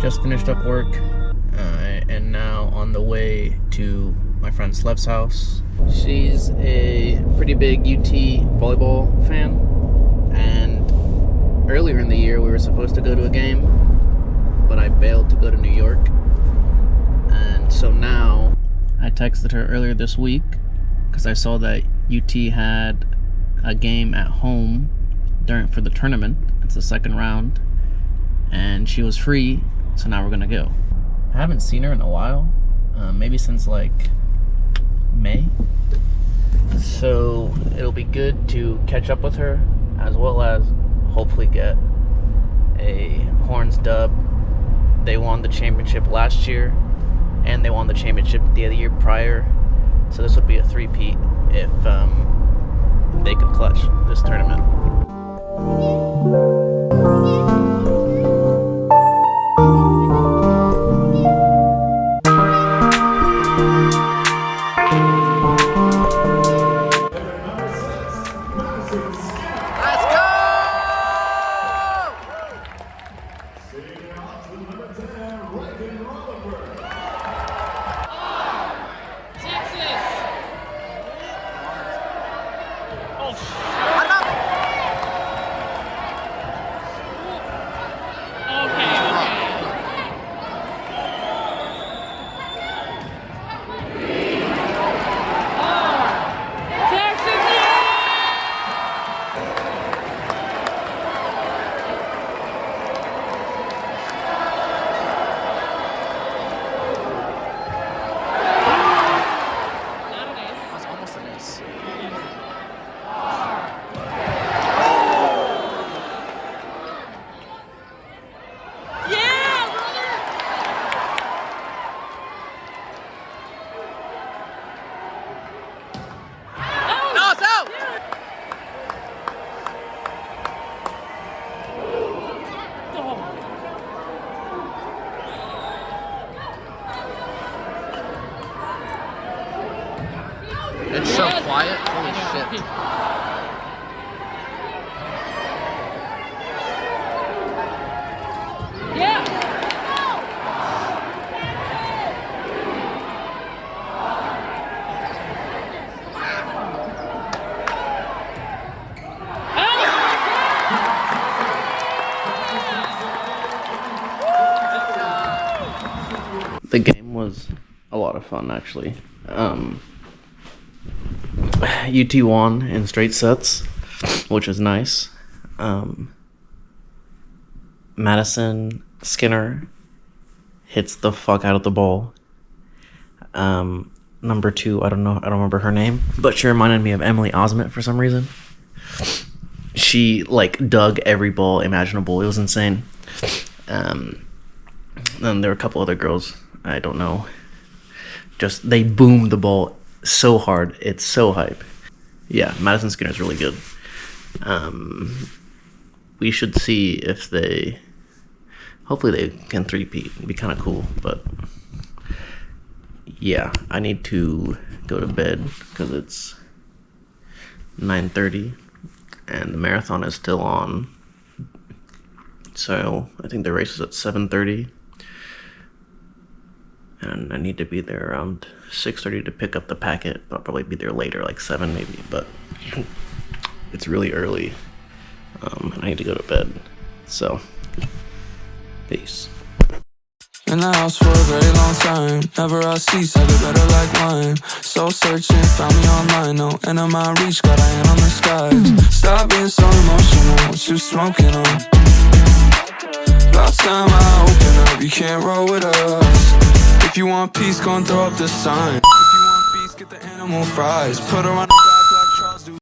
Just finished up work and now on the way to my friend Slev's house. She's a pretty big UT volleyball fan, and earlier in the year we were supposed to go to a game, but I bailed to go to New York. And so now I texted her earlier this week because I saw that UT had a game at home for the tournament. It's the second round, and she was free, so now we're gonna go. I haven't seen her in a while, maybe since like May, so it'll be good to catch up with her, as well as hopefully get a Horns dub. They won the championship last year, and they won the championship the other year prior, so this would be a three-peat if they could clutch this tournament. It's so quiet, holy shit. Yeah! The game was a lot of fun, actually. UT won in straight sets, which is nice. Madison Skinner hits the fuck out of the ball. Number 2, I don't remember her name, but she reminded me of Emily Osment for some reason. She like dug every ball imaginable. It was insane. And there were a couple other girls, I don't know. Just they boomed the ball so hard. It's so hype. Yeah, Madison Skinner's really good. We should see if hopefully they can three-peat. It'd be kind of cool, but yeah, I need to go to bed because it's 9:30 and the marathon is still on. So I think the race is at 7:30. And I need to be there around 6:30 to pick up the packet. I'll probably be there later, like 7 maybe, but it's really early. And I need to go to bed. So, peace. In the house for a very long time. Never I cease, I get better like wine. Soul searching, found me online. No end of my reach, got a hand on the skies. Stop being so emotional, what you smoking on? About time I open up, you can't roll with us. If you want peace, go and throw up the sign. If you want peace, get the animal fries. Put her on the